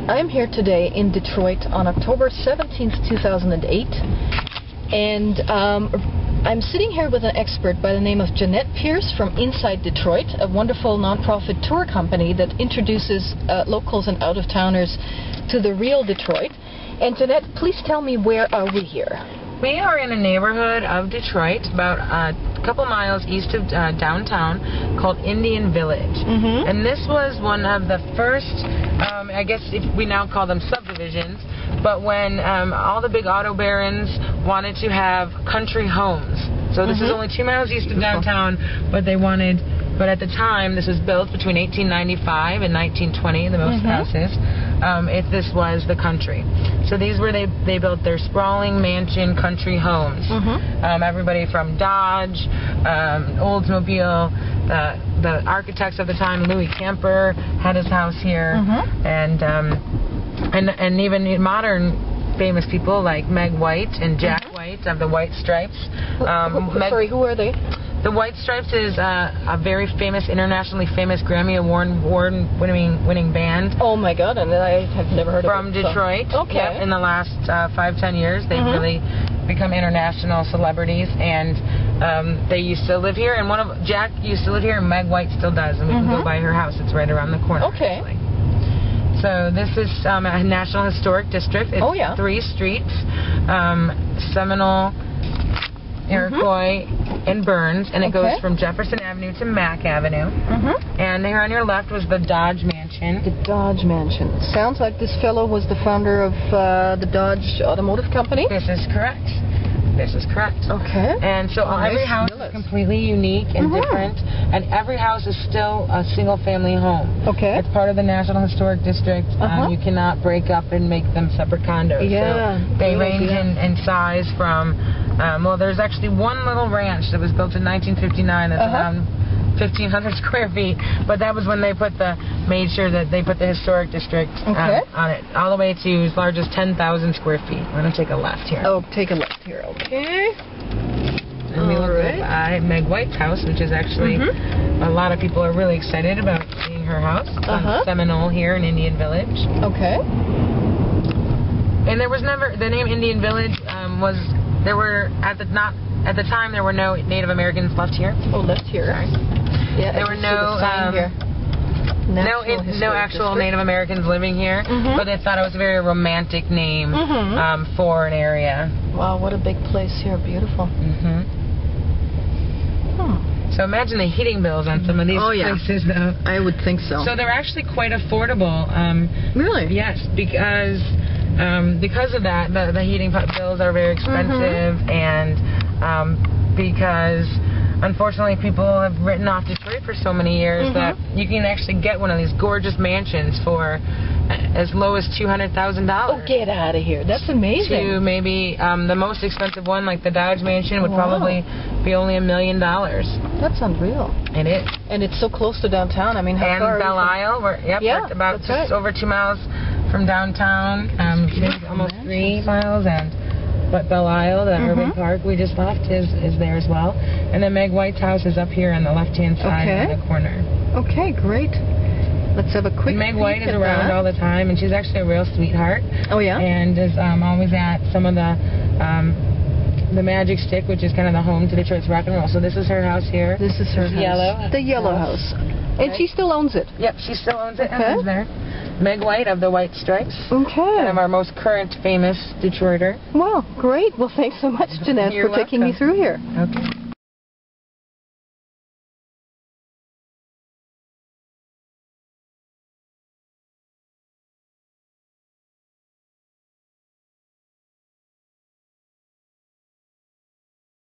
I'm here today in Detroit on October 17th, 2008, and I'm sitting here with an expert by the name of Jeanette Pierce from Inside Detroit, a wonderful nonprofit tour company that introduces locals and out-of-towners to the real Detroit. And Jeanette, please tell me, where are we here? We are in a neighborhood of Detroit, about a couple miles east of downtown, called Indian Village. And this was one of the first, I guess if we now call them subdivisions, but when all the big auto barons wanted to have country homes. So this is only 2 miles east of downtown, but at the time, this was built between 1895 and 1920, the most houses. This was the country. So these were, they built their sprawling mansion country homes. Everybody from Dodge, Oldsmobile, the architects of the time, Louis Kemper had his house here, and even modern famous people like Meg White and Jack White of the White Stripes. Sorry, who are they? The White Stripes is a very famous, internationally famous Grammy Award-winning band. Oh my God, and I have never heard of from Detroit. So. Okay. Yep, in the last 5-10 years, they've really become international celebrities, and they used to live here. And Jack used to live here, and Meg White still does, and we can go by her house. It's right around the corner. Okay. Actually. So this is a National Historic District. It's 3 streets: Seminole, Iroquois, and Burns, and it goes from Jefferson Avenue to Mack Avenue. And here on your left was the Dodge Mansion. The Dodge Mansion. Sounds like this fellow was the founder of the Dodge Automotive Company. This is correct. This is correct. Okay. And so every house is completely unique and different, and every house is still a single-family home. Okay. It's part of the National Historic District. You cannot break up and make them separate condos. Yeah. So they range in size from, well, there's actually one little ranch that was built in 1959 that's around 1,500 square feet, but that was when they made sure that they put the historic district on it, all the way to as large as 10,000 square feet. I'm going to take a left here. Oh, take a left here, okay. And we look by Meg White's house, which is actually, a lot of people are really excited about seeing her house. It's on Seminole here in Indian Village. Okay. And there was never, the name Indian Village at the time, there were no Native Americans left here. Oh, left here. Sorry. Yeah, there were no actual Native Americans living here, but they thought it was a very romantic name for an area. Wow, what a big place here. Beautiful. So imagine the heating bills on some of these places, though. I would think so. So they're actually quite affordable. Really? Yes, because of that, the heating bills are very expensive, and because unfortunately people have written off Detroit for so many years that you can actually get one of these gorgeous mansions for as low as $200,000. Oh, get out of here. That's amazing. To maybe the most expensive one, like the Dodge Mansion, would probably be only $1 million. That's unreal. It is. And it's so close to downtown. I mean, how far? And Belle Isle. We're about just over 2 miles from downtown. Almost 3 miles. But Belle Isle, the urban park we just left, is there as well. And then Meg White's house is up here on the left-hand side in the corner. Okay, great. Let's have a quick peek. Meg White is around all the time, and she's actually a real sweetheart. Oh, yeah? And is always at some of the Magic Stick, which is kind of the home to Detroit's rock and roll. So this is her house here. This is her house. Yellow. The yellow house. And she still owns it? Yep, she still owns it and lives there. Meg White of the White Stripes. Okay. Kind of our most current famous Detroiter. Wow, great. Well, thanks so much, Jeanette, for taking me through here. Okay.